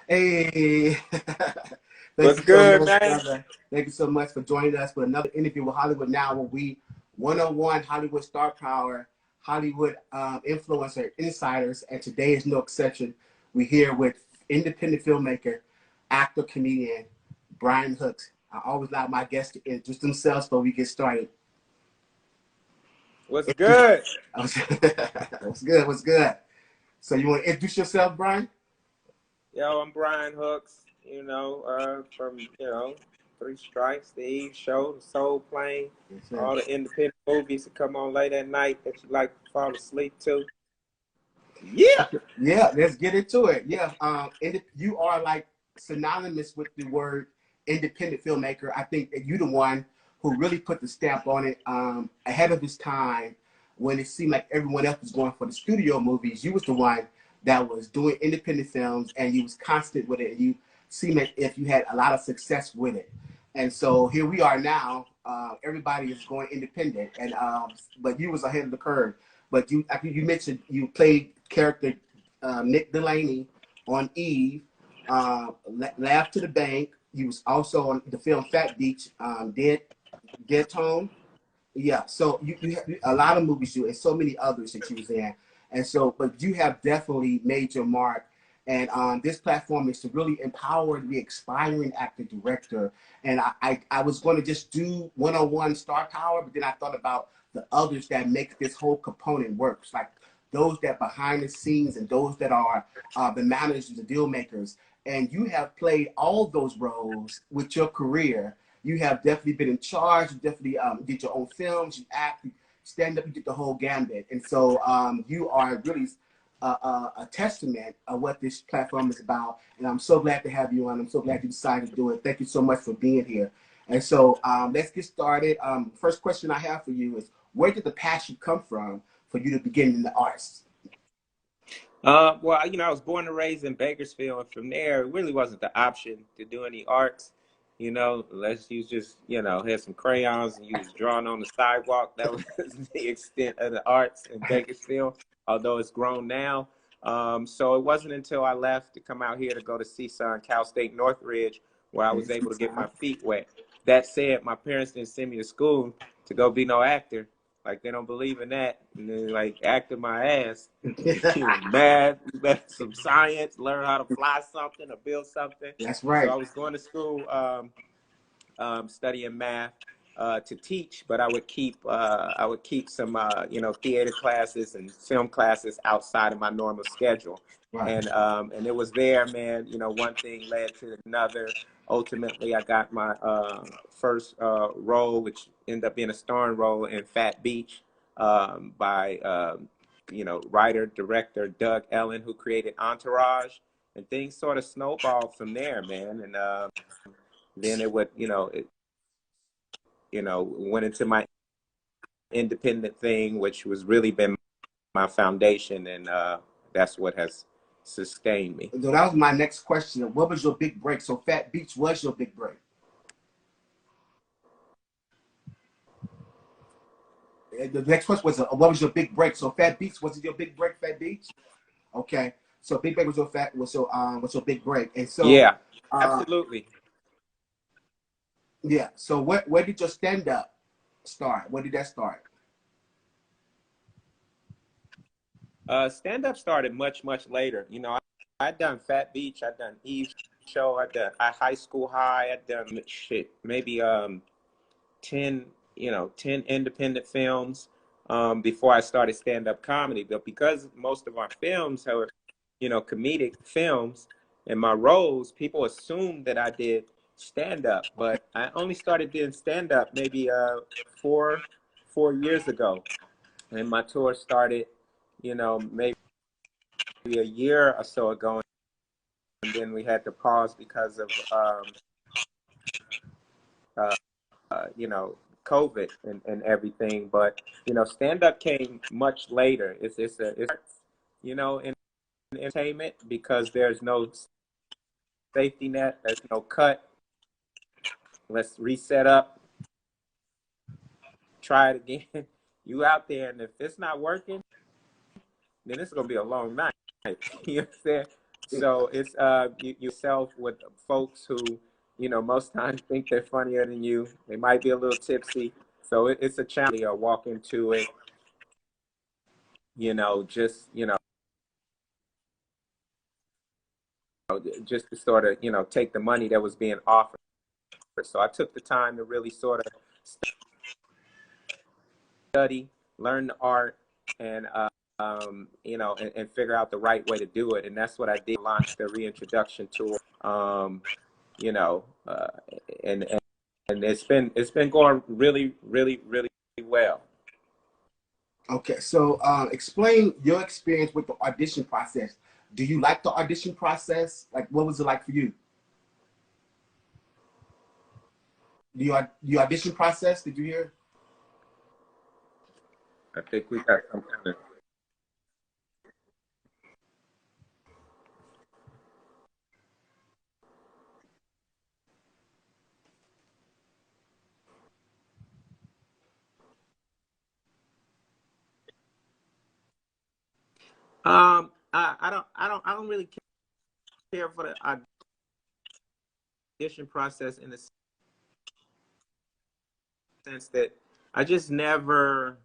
Hey, thank What's you so good, much, man? brother. Thank you so much for joining us for another interview with Hollywood Now, where we one-on-one Hollywood star power, Hollywood influencer insiders, and today is no exception. We're here with independent filmmaker, actor, comedian Brian Hooks. I always allow my guests to introduce themselves before we get started. What's good? What's good? What's good? So you want to introduce yourself, Brian? Yo, I'm Brian Hooks, from, Three Strikes, The Eve Show, The Soul Plane, Yes, sir. all the independent movies that come on late at night that you like to fall asleep to. Yeah. Yeah, let's get into it. Yeah, you are like synonymous with the word independent filmmaker. I think that you're the one who really put the stamp on it ahead of his time. When it seemed like everyone else was going for the studio movies, you was the one that was doing independent films, and you was constant with it. And you seemed like if you had a lot of success with it. And so here we are now. Everybody is going independent, and but you was ahead of the curve. But you, I think you mentioned you played character Nick Delaney on Eve, Laugh to the Bank. He was also on the film Fat Beach, Dead Tone. Yeah, so you have a lot of movies you and so many others that you was in, and so but you have definitely made your mark. And this platform is to really empower the aspiring actor director. And I was going to just do one-on-one star power, but then I thought about the others that make this whole component works, like those that behind the scenes and those that are the managers, the deal makers. And you have played all those roles with your career. You have definitely been in charge. You definitely did your own films. You act, you stand up, you did the whole gambit. And so you are really a testament of what this platform is about. And I'm so glad to have you on. I'm so glad you decided to do it. Thank you so much for being here. And so let's get started. First question I have for you is, where did the passion come from for you to begin in the arts? Well, I was born and raised in Bakersfield, and from there, it really wasn't the option to do any arts. Unless you just, had some crayons and you was drawing on the sidewalk. That was the extent of the arts in Bakersfield, although it's grown now. So it wasn't until I left to come out here to go to CSUN, Cal State Northridge, where I was able to get my feet wet. That said, my parents didn't send me to school to go be no actor. Like, they don't believe in that. And then, like, acting my ass. Math, some science, learn how to fly something or build something. That's So right. I was going to school studying math to teach, but I would keep some theater classes and film classes outside of my normal schedule. Right. And it was there, man. One thing led to another. Ultimately, I got my first role, which ended up being a starring role in Fat Beach, by writer director Doug Ellen, who created Entourage, and things sort of snowballed from there, man. And then it would, went into my independent thing, which was really been my foundation, and that's what has sustained me. So that was my next question. What was your big break? So Fat Beach was your big break. The next question was, what was your big break? So Fat Beach, was it your big break, Fat Beach? Okay. So Big Break was your big break. And so Yeah, uh, absolutely. yeah. So where did your stand up start? Where did that start? Stand up started much, much later. I'd done Fat Beach, I'd done Eve Show, I'd done High School High, I'd done maybe 10 independent films before I started stand up comedy. But because most of our films are, comedic films, and my roles, people assumed that I did stand up. But I only started doing stand up maybe 4 years ago, and my tour started, maybe a year or so ago, and then we had to pause because of COVID and everything. But stand up came much later. It's in entertainment, because there's no safety net, there's no cut. Let's reset up, try it again. You out there, and if it's not working, then it's gonna be a long night. You understand? So it's yourself with folks who, most times think they're funnier than you. They might be a little tipsy. So it's a challenge to walk into it, just, just to sort of, take the money that was being offered. So I took the time to really sort of study, learn the art, and and figure out the right way to do it. And that's what I did. Launched the reintroduction tour. You know, uh, and it's been going really, really, really well. Okay, so explain your experience with the audition process. Do you like the audition process? Like, what was it like for you? The audition process? Did you hear? I think we got some kind of. I don't really care for the audition process in the sense that I just never,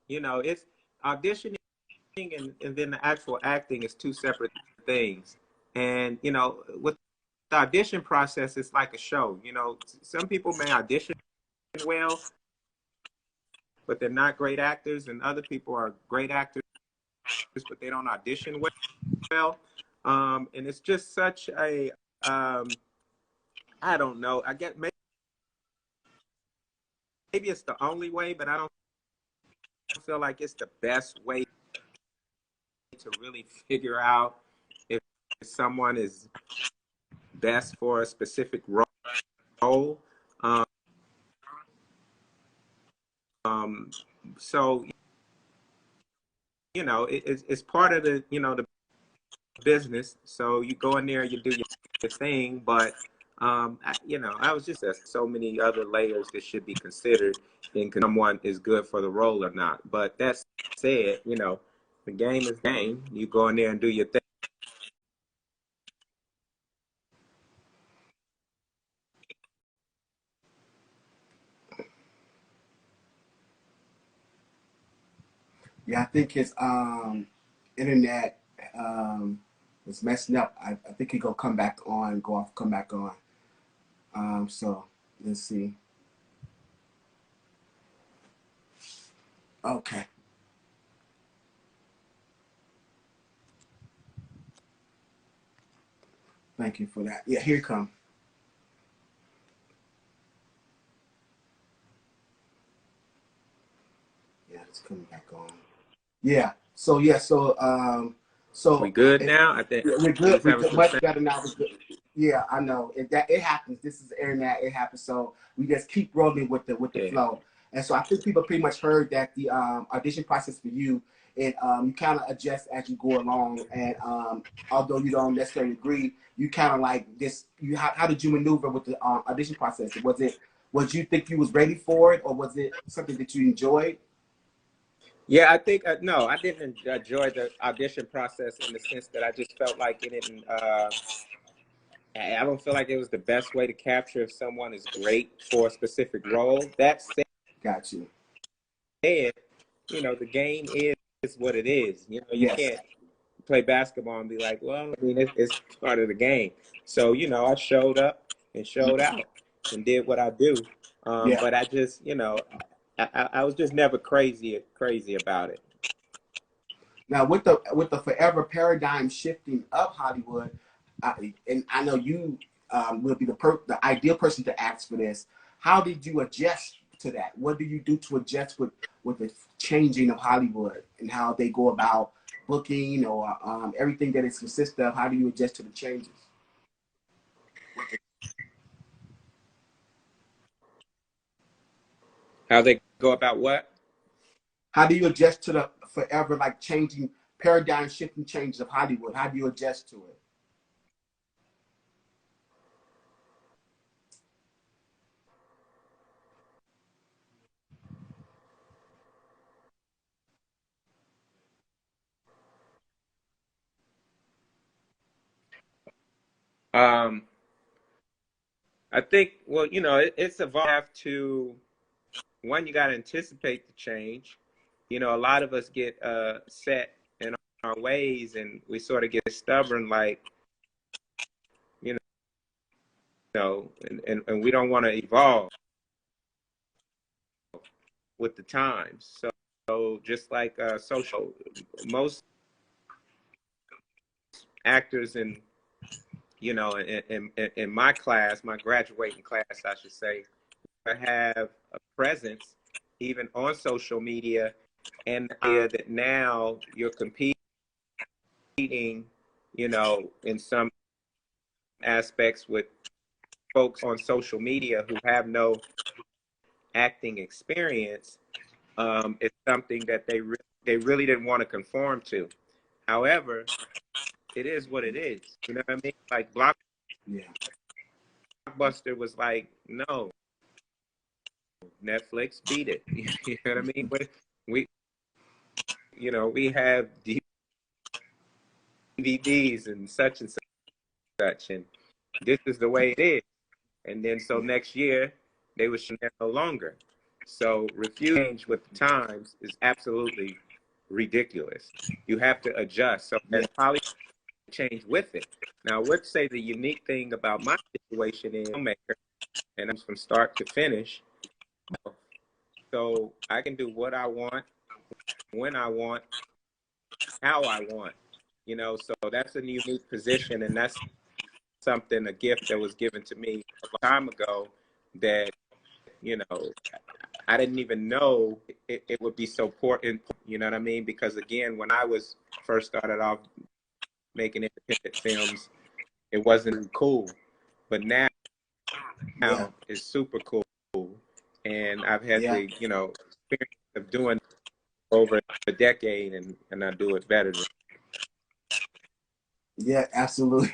it's auditioning and then the actual acting is two separate things. And with the audition process, it's like a show. Some people may audition well, but they're not great actors, and other people are great actors, but they don't audition well. And it's just such a, I don't know. I get maybe it's the only way, but I don't feel like it's the best way to really figure out if someone is best for a specific role. Um, so it's part of the business. So you go in there, you do your thing, but I was just there's so many other layers that should be considered in someone is good for the role or not. But that said, the game is game. You go in there and do your thing. Yeah, I think his internet was messing up. I think he gonna come back on, go off, come back on. So let's see. Okay, thank you for that. Yeah, here he come. Yeah, it's coming back on. Yeah. We So good now? I think we're he good. was We're having good. some. Much better now. We're good. Yeah, I know. It happens. This is the internet. It happens. So we just keep rolling with the Yeah. flow. And so I think people pretty much heard that the audition process for you, and you kind of adjust as you go along. And although you don't necessarily agree, you kind of like this. How did you maneuver with the audition process? Was you think you was ready for it, or was it something that you enjoyed? Yeah, I think no, I didn't enjoy the audition process in the sense that I just felt like it didn't. I don't feel like it was the best way to capture if someone is great for a specific role. That Got you. said, the game is what it is. You Yes. can't play basketball and be like, well, I mean, it's part of the game. So, I showed up and showed out and did what I do. Yeah. But I just, I was just never crazy about it. Now with the forever paradigm shifting of Hollywood, and I know you will be the ideal person to ask for this. How did you adjust to that? What do you do to adjust with the changing of Hollywood and how they go about booking or everything that it consists of? How do you adjust to the changes? How they go about what? How do you adjust to the forever like changing paradigm shifting changes of Hollywood? How do you adjust to it? Um, I think, well, you know, it's evolved to one, you got to anticipate the change. You know, a lot of us get set in our ways and we sort of get stubborn, like, you know, and we don't want to evolve with the times. So just like social, most actors in, you know, in my class, my graduating class, I should say, have a presence even on social media, and the idea that now you're competing, you know, in some aspects with folks on social media who have no acting experience, is something that they really didn't want to conform to. However, it is what it is. You know what I mean? Like Yeah. Blockbuster was like, no, Netflix beat it. You know what I mean? We you know, we have DVDs and such, and this is the way it is. And then so next year they were no longer. So refusing with the times is absolutely ridiculous. You have to adjust. So Yeah. as Hollywood change with it. Now, I would say the unique thing about my situation is filmmaker, and I'm from start to finish. So I can do what I want, when I want, how I want. You know, so that's a unique position, and that's something, a gift that was given to me a long time ago that, you know, I didn't even know it would be so important, you know what I mean? Because again, when I was first started off making independent films, it wasn't cool. But now Yeah. it's super cool. And I've had Yeah. the, you know, experience of doing it over a decade, and I do it better than. Yeah, absolutely.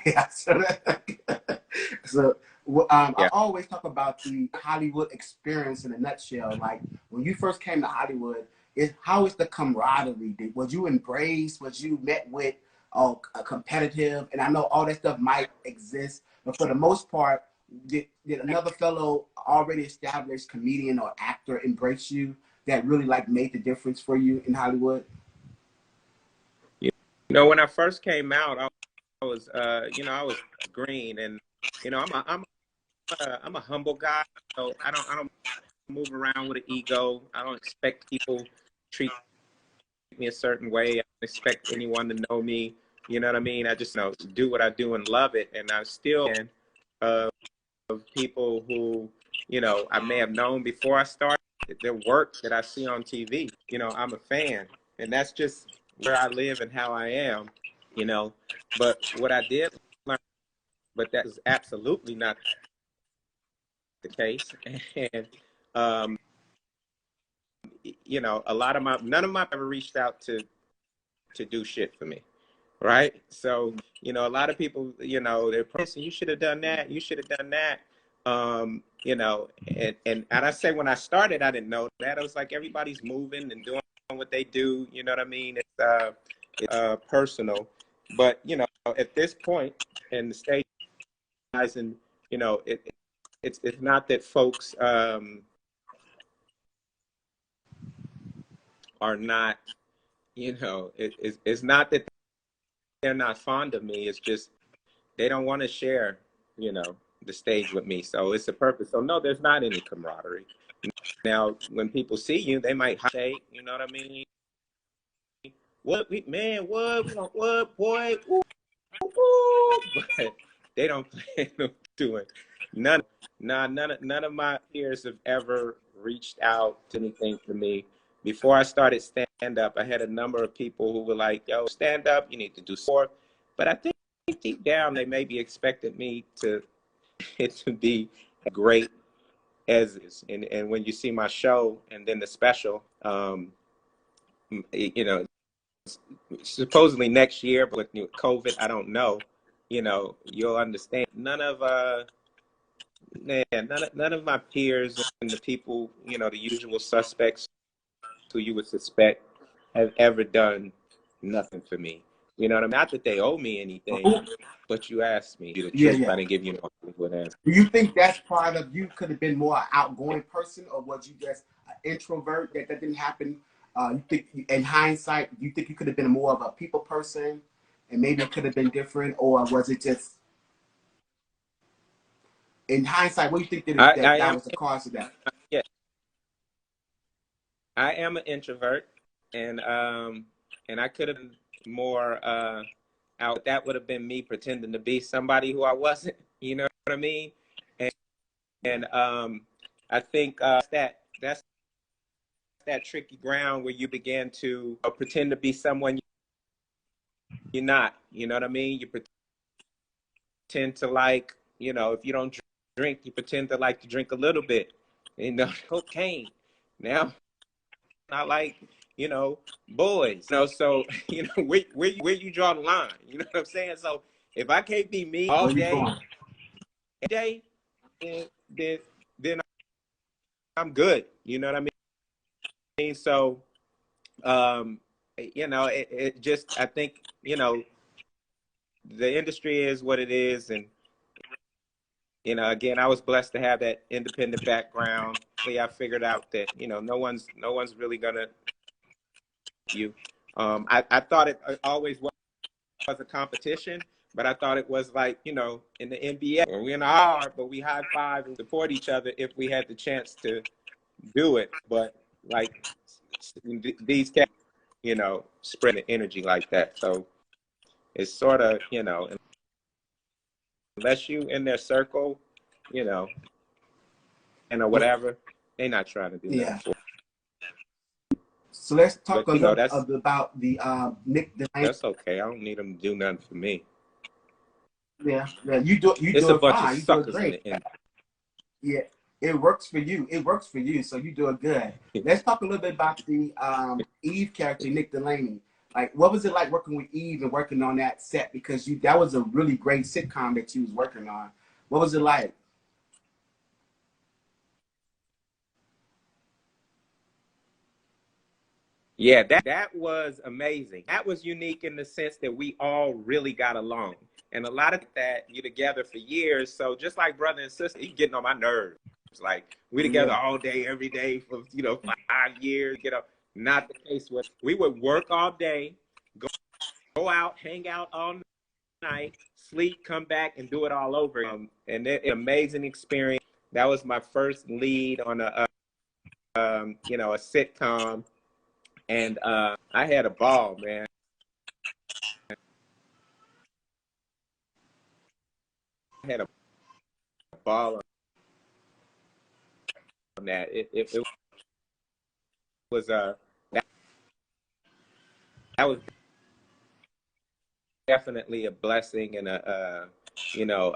So, I Yeah. always talk about the Hollywood experience in a nutshell. Like when you first came to Hollywood, how is the camaraderie? Was you embraced? Was you met with a competitive? And I know all that stuff might exist, but for the most part, did another fellow already established comedian or actor embrace you that really like made the difference for you in Hollywood? You know, when I first came out, I was, you know, I was green, and you know, I'm a humble guy, so I don't move around with an ego. I don't expect people to treat me a certain way. I don't expect anyone to know me. You know what I mean? I just, you know, do what I do and love it. And I'm still fan of people who, you know, I may have known before I started, their work that I see on TV. You know, I'm a fan, and that's just where I live and how I am. You know, but what I did learn, but that is absolutely not the case. And you know, none of my ever reached out to do shit for me, right? So, you know, a lot of people, you know, they're pressing, you should have done that, you should have done that. You know, and I say when I started, I didn't know that. I was like, everybody's moving and doing what they do, you know what I mean? It's personal. But, you know, at this point in the stage, and you know, it's not that folks are not, you know, it's not that they're not fond of me. It's just they don't want to share, you know, the stage with me. So it's a purpose. So no, there's not any camaraderie. Now, when people see you, they might say, you know what I mean? What we man, what boy? Ooh, ooh. But they don't plan on doing none. Nah, none of my peers have ever reached out to anything for me. Before I started stand up, I had a number of people who were like, "Yo, stand up, you need to do sport." But I think deep down they maybe expected me to to be great as is. And when you see my show and then the special, you know, supposedly next year, but with COVID, I don't know. You know, you'll understand. None of my peers and the people, you know, the usual suspects who you would suspect have ever done nothing for me. You know what I mean? Not that they owe me anything, Who- but you asked me the Yeah, truth. yeah. I didn't give you no Hollywood answer. Do you think that's part of you could have been more an outgoing person, or was you just an introvert that didn't happen? You think, in hindsight, you think you could have been more of a people person, and maybe it could have been different, or was it just in hindsight? What do you think I that am, was the cause of that? yeah, I am an introvert, and I could have been more out. That would have been me pretending to be somebody who I wasn't. You know what I mean? And I think that's that tricky ground where you begin to pretend to be someone you're not. You know what I mean? You pretend to like, you know, if you don't drink, you pretend to like to drink a little bit. You know, cocaine. Now, I like, you know, boys. You know, so you know where you draw the line. You know what I'm saying? So if I can't be me all Where you day, going? every day, then then I'm good. You know what I mean? So you know, it just, I think, you know, the industry is what it is, and you know, again, I was blessed to have that independent background. I figured out that, you know, no one's really gonna you. I thought it always was a competition, but I thought it was like, you know, in the NBA, where we're in our, but we high five and support each other if we had the chance to do it. But like these cats, you know, spread the energy like that. So it's sort of, you know, unless you in their circle, you know, and or whatever, they're not trying to do nothing Yeah. for. So let's talk But a you know, little about the Nick Delaney. that's okay. I don't need them to do nothing for me. Yeah, yeah, you It's do a it bunch of fine. You do it suckers in great. the end. Yeah, it works for you. It works for you, so you do it good. Let's talk a little bit about the Eve character, Nick Delaney. Like, what was it like working with Eve and working on that set? Because that was a really great sitcom that you was working on. What was it like? Yeah, that was amazing. That was unique in the sense that we all really got along. And a lot of that, you together for years. So just like brother and sister, he getting on my nerves. Like we together Yeah, all day, every day for, you know, 5 years. You know, not the case. With we would work all day, go out, hang out all night, sleep, come back, and do it all over. And it, an amazing experience. That was my first lead on a you know, a sitcom, and I had a ball, man. I had a ball on that. It was that was definitely a blessing and a you know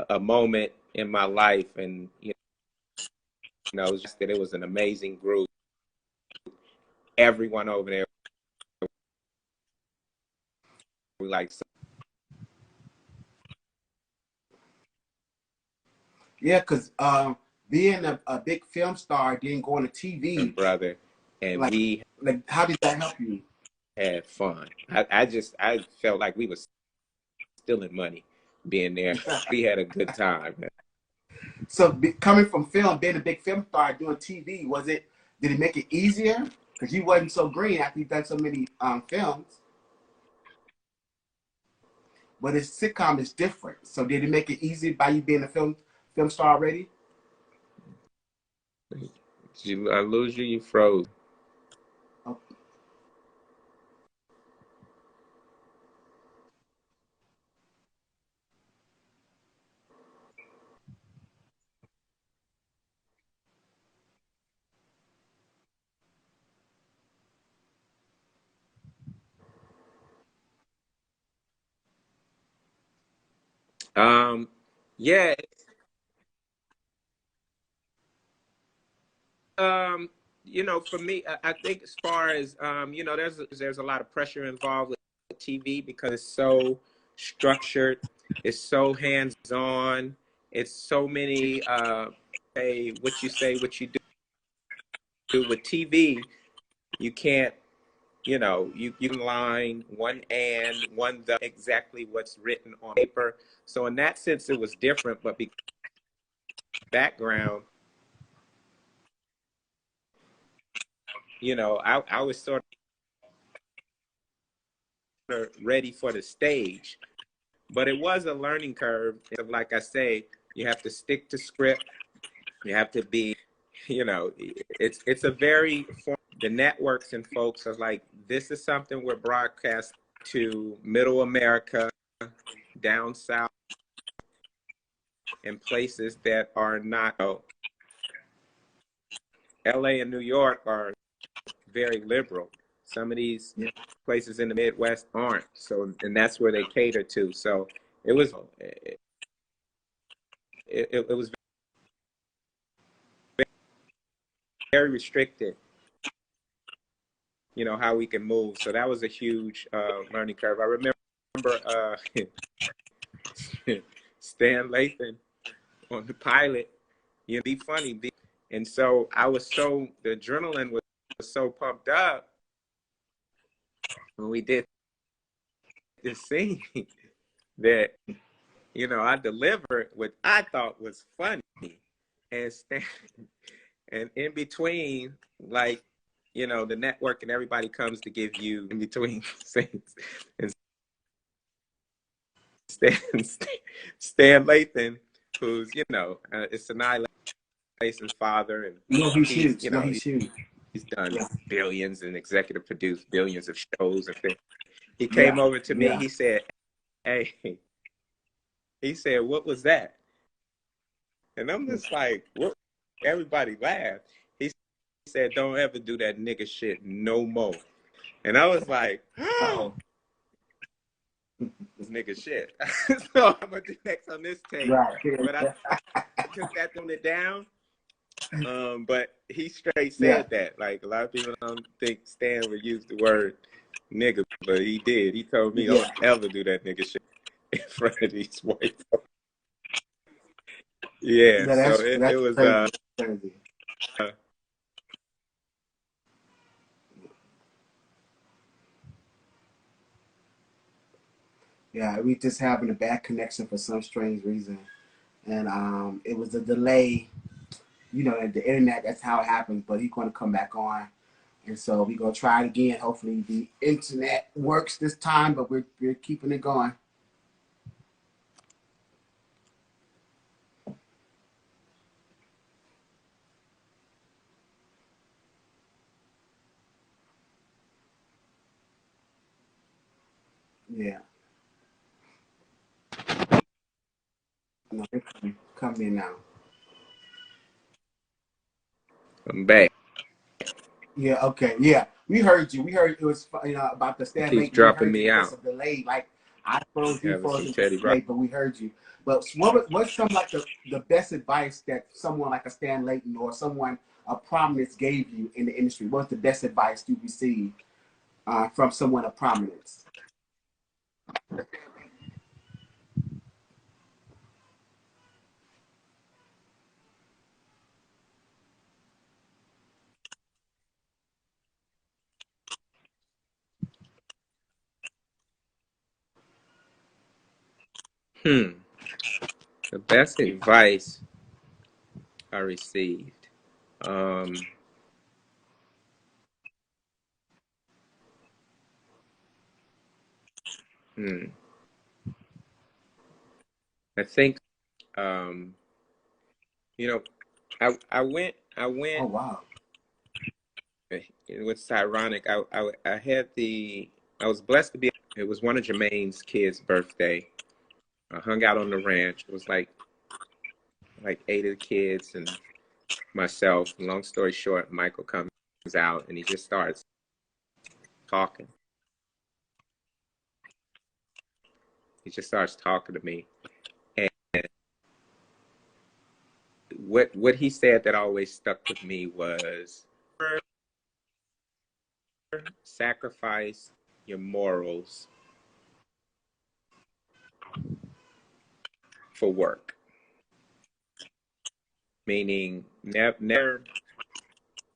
a moment in my life, and you know, it was just that it was an amazing group. Everyone over there, we like yeah, because being a big film star, then going to some TV, brother, and like, we how did that help you? had fun. I felt like we was stealing money being there. We had a good time. So coming from film, being a big film star, doing TV, did it make it easier? Because you wasn't so green after you've done so many films. But his sitcom is different. So did it make it easy by you being a film star already? Did I lose you? You froze. Oh, Yeah. You know, for me, I think as far as you know, there's a lot of pressure involved with TV because it's so structured, it's so hands-on, it's so many say what you do with TV, you can't you know, you can line one and one the exactly what's written on paper. So in that sense, it was different, but because background, you know, I was sort of ready for the stage, but it was a learning curve. Like I say, you have to stick to script. You have to be, you know, it's a very, the networks and folks are like, this is something we're broadcast to middle America, down south, in places that are not, LA and New York are very liberal. Some of these places in the Midwest aren't. So, and that's where they cater to. So it was, it was very restricted, you know, how we can move. So that was a huge learning curve. I remember Stan Lathan on the pilot, you know, be funny. And so I was so, the adrenaline was so pumped up when we did this scene that, you know, I delivered what I thought was funny. And Stan, and in between, like, you know, the network and everybody comes to give you in between scenes. And Stan Lathan, who's, you know, it's Annihilation Lathan's father, and No, he's he's, huge. you No, know, he's huge. he's done Yeah. billions and executive produced billions of shows and things. He Yeah. came over to me. Yeah. He said, "Hey," he said, "What was that?" And I'm just like, "What?" Everybody laughed. He said, "Don't ever do that nigga shit no more." And I was like, Oh. this nigga shit. So I'm gonna do next on this tape. Right. But I took that on it down. But he straight Yeah. said that. Like, a lot of people don't think Stan would use the word nigga, but he did. He told me, Yeah. don't ever do that nigga shit in front of these white folks. Yeah, Yeah, so that's it was crazy. Crazy. Yeah, we just having a bad connection for some strange reason, and it was a delay. You know, at the internet, that's how it happens. But he's going to come back on, and so we're gonna try it again. Hopefully, the internet works this time, but we're keeping it going. Yeah. No, they come in now. I'm back. Yeah. Okay. Yeah. We heard you. We heard it was about the It stand keeps late. We dropping heard you. me It was out. a delay. Like I froze, you Having froze, some and Teddy Rock. late, but we heard you. But what's some like the best advice that someone like a Stan Layton or someone of prominence gave you in the industry? What's the best advice you received from someone of prominence? The best advice I received. Um, hmm. I think, you know, I went. Oh wow! What's ironic? I had the. I was blessed to be. It was one of Jermaine's kids' birthday. I hung out on the ranch. It was like 8 of the kids and myself. Long story short, Michael comes out and he just starts talking. He just starts talking to me, and what he said that always stuck with me was, sacrifice your morals for work. Meaning, never,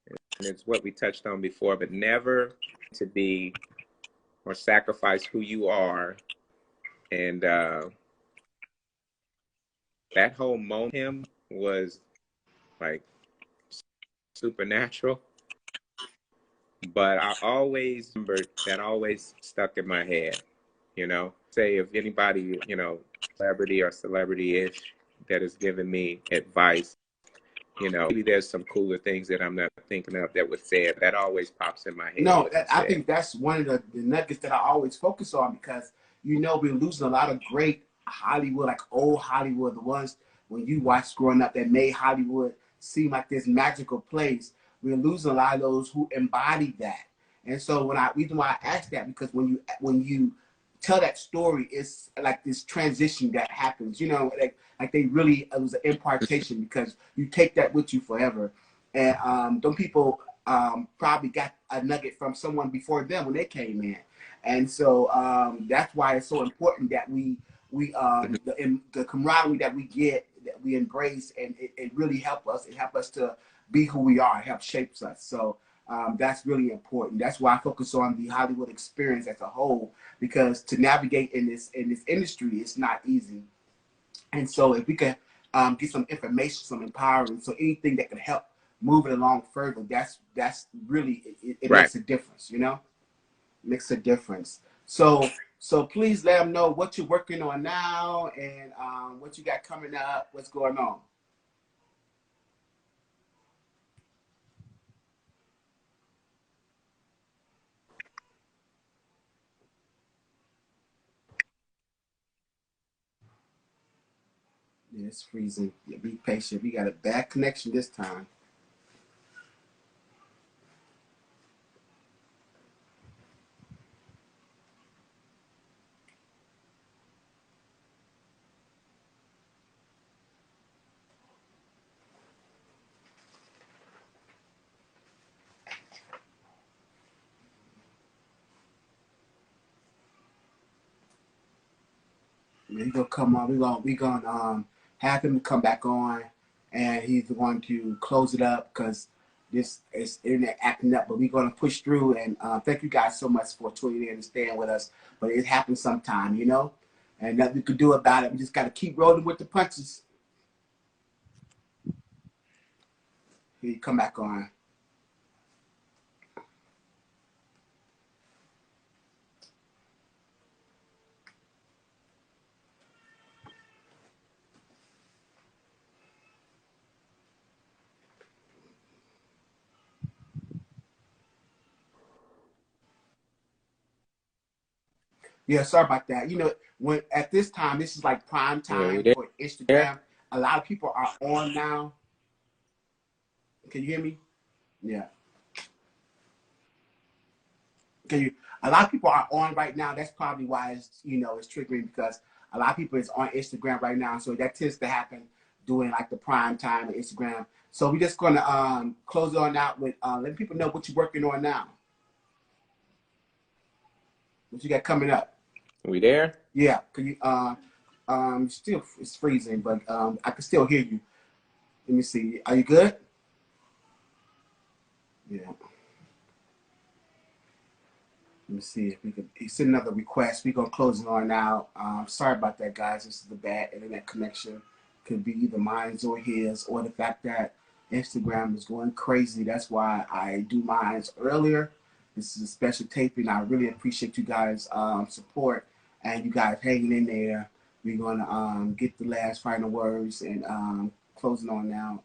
and it's what we touched on before, but never to be or sacrifice who you are. And that whole moment him was like supernatural. But I always remembered that, always stuck in my head, you know. Say if anybody, you know, celebrity or celebrity-ish that has given me advice, you know, maybe there's some cooler things that I'm not thinking of that was said. That always pops in my head, No, what you I said. think that's one of the nuggets that I always focus on, because, you know, we're losing a lot of great Hollywood, like old Hollywood, the ones when you watched growing up that made Hollywood seem like this magical place. We're losing a lot of those who embodied that. And so reason why I asked that, because when you tell that story, it's like this transition that happens, you know, like they really, it was an impartation, because you take that with you forever. And them people probably got a nugget from someone before them when they came in. And so that's why it's so important that the camaraderie that we get, that we embrace, and it really helps us. It helps us to be who we are. It helps shapes us. So that's really important. That's why I focus on the Hollywood experience as a whole, because to navigate in this industry, it's not easy. And so if we can get some information, some empowering, so anything that can help move it along further, that's really, it Right. makes a difference, you know? It makes a difference. So please let them know what you're working on now, and what you got coming up, what's going on. Yeah, it's freezing. Yeah, be patient. We got a bad connection this time. Yeah, he's gonna come on. We gonna have him come back on, and he's going to close it up, because this is internet acting up. But we're gonna push through, and thank you guys so much for tuning in and staying with us. But it happens sometime, you know, and nothing we could do about it. We just gotta keep rolling with the punches. He come back on. Yeah, sorry about that. You know, when at this time, this is like prime Yeah, we time for there. Instagram. A lot of people are on now. Can you hear me? Yeah. Can you? A lot of people are on right now. That's probably why it's triggering, because a lot of people is on Instagram right now. So that tends to happen during like the prime time of Instagram. So we're just gonna close it on out with letting people know what you're working on now. What you got coming up? We there? Yeah. Can you still it's freezing, but I can still hear you. Let me see. Are you good? Yeah. Let me see if we can send another request. We're gonna close it on now. Sorry about that, guys. This is the bad internet connection. Could be either mine's or his, or the fact that Instagram is going crazy. That's why I do mine's earlier. This is a special taping. I really appreciate you guys' support, and you guys hanging in there. We're gonna get the last final words, and closing on now.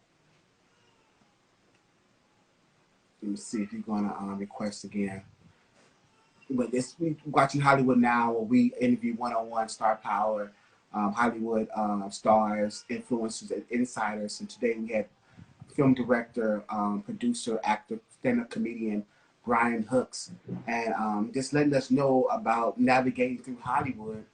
Let me see if you're gonna request again. But we watching Hollywood Now, where we interview one-on-one star power, Hollywood stars, influencers, and insiders. And today we had film director, producer, actor, stand-up comedian Brian Hooks, and just letting us know about navigating through Hollywood,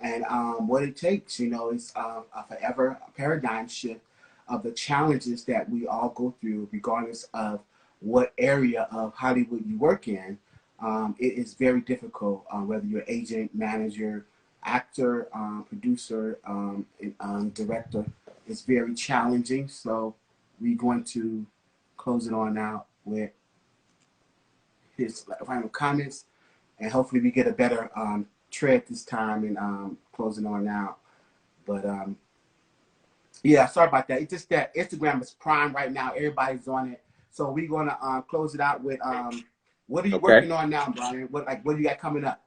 and what it takes. You know, it's a forever paradigm shift of the challenges that we all go through, regardless of what area of Hollywood you work in. It is very difficult, whether you're agent, manager, actor, producer, and director. It's very challenging. So we're going to close it on out with his final comments, and hopefully we get a better tread this time and closing on now. But yeah, sorry about that. It's just that Instagram is prime right now. Everybody's on it. So we're gonna close it out with what are you working on now, Brian? What do you got coming up?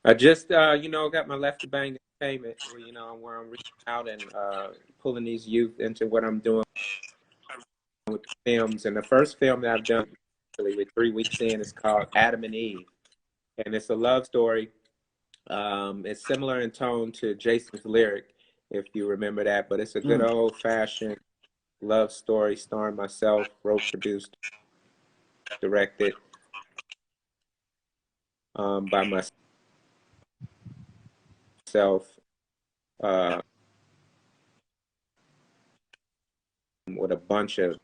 I just you know, got my Left to Bang Entertainment, where you know where I'm reaching out and pulling these youth into what I'm doing with films. And the first film that I've done, really, with 3 weeks in, is called Adam and Eve, and it's a love story. It's similar in tone to Jason's Lyric, if you remember that, but it's a good old-fashioned love story starring myself, wrote, produced, directed by myself, with a bunch of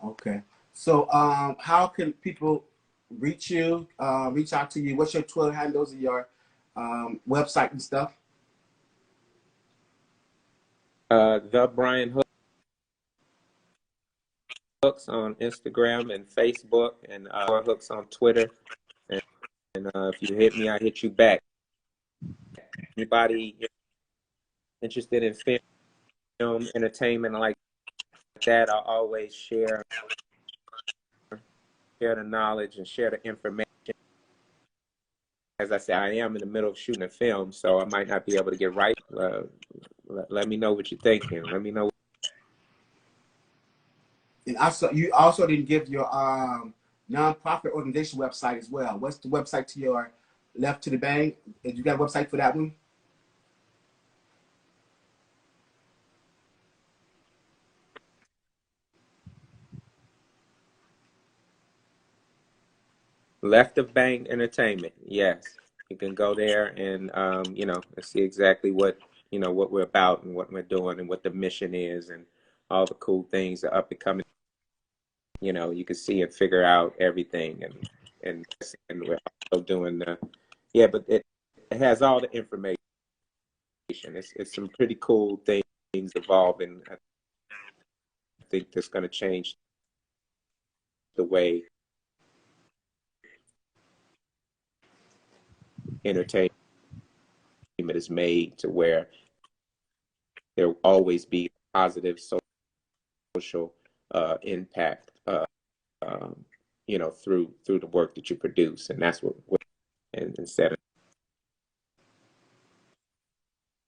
Okay. So how can people reach you, reach out to you? What's your Twitter handles and your website and stuff? The Brian Hooks on Instagram and Facebook, and Hooks on Twitter. And if you hit me, I hit you back. Anybody interested in film entertainment like that, I'll always share the knowledge and share the information. As I said, I am in the middle of shooting a film, so I might not be able to get right. Let me know what you're thinking. Let me know. And also, you also didn't give your nonprofit organization website as well. What's the website to your Left to the Bang? Did you got a website for that one? Left of Bang Entertainment. Yes, you can go there and you know, see exactly what what we're about and what we're doing and what the mission is and all the cool things, the up and coming. You know, you can see and figure out everything, and we're also doing the but it has all the information. It's some pretty cool things evolving. I think that's going to change the way entertainment is made, to where there will always be positive social impact, you know, through the work that you produce, and that's what and set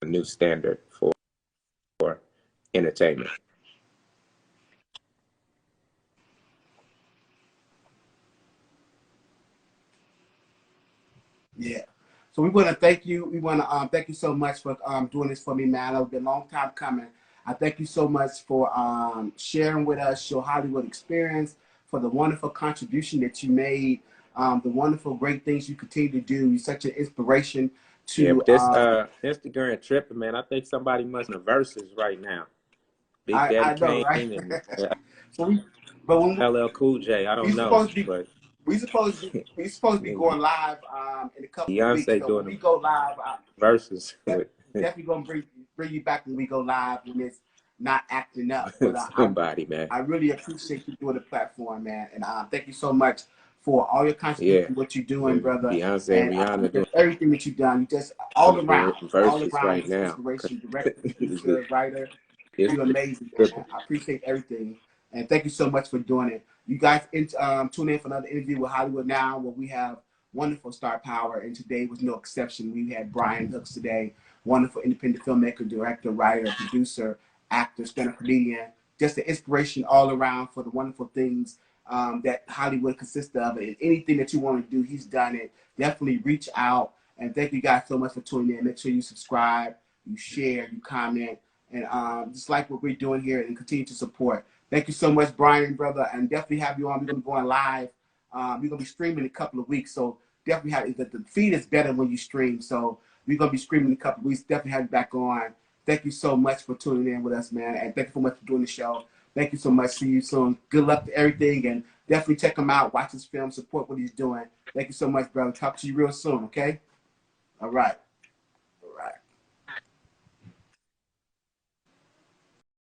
a new standard for entertainment. Yeah. So we want to thank you. We want to thank you so much for doing this for me, man. It's been a long time coming. I thank you so much for sharing with us your Hollywood experience, for the wonderful contribution that you made, the wonderful, great things you continue to do. You're such an inspiration to. But this Instagram tripping, man. I think somebody must be in the verses right now. Big Daddy I know, right? Kane and So but when LL Cool J. I don't know, but we supposed to be going live in a couple of weeks. Beyonce So doing when we go live, verses. Definitely gonna bring you back when we go live when it's not acting up. But somebody, man. I really appreciate you doing the platform, man, and thank you so much for all your contribution, what you're doing, brother. Beyonce and Rihanna doing everything that you've done. You just all around right now. Inspiration, director, producer, writer. You're amazing, man. I appreciate everything, and thank you so much for doing it. You guys tune in for another interview with Hollywood Now, where we have wonderful star power, and today was no exception. We had Brian Hooks today, wonderful independent filmmaker, director, writer, producer, actor, stand-up comedian, just an inspiration all around for the wonderful things that Hollywood consists of. And anything that you want to do, he's done it. Definitely reach out, and thank you guys so much for tuning in. Make sure you subscribe, you share, you comment, and just like what we're doing here, and continue to support. Thank you so much, Brian, brother, and definitely have you on. We're going to be going live. We're going to be streaming in a couple of weeks, so definitely have the feed is better when you stream. So we're going to be streaming in a couple of weeks. Definitely have you back on. Thank you so much for tuning in with us, man, and thank you so much for doing the show. Thank you so much. See you soon. Good luck to everything, and definitely check him out. Watch his film. Support what he's doing. Thank you so much, brother. Talk to you real soon, okay? All right.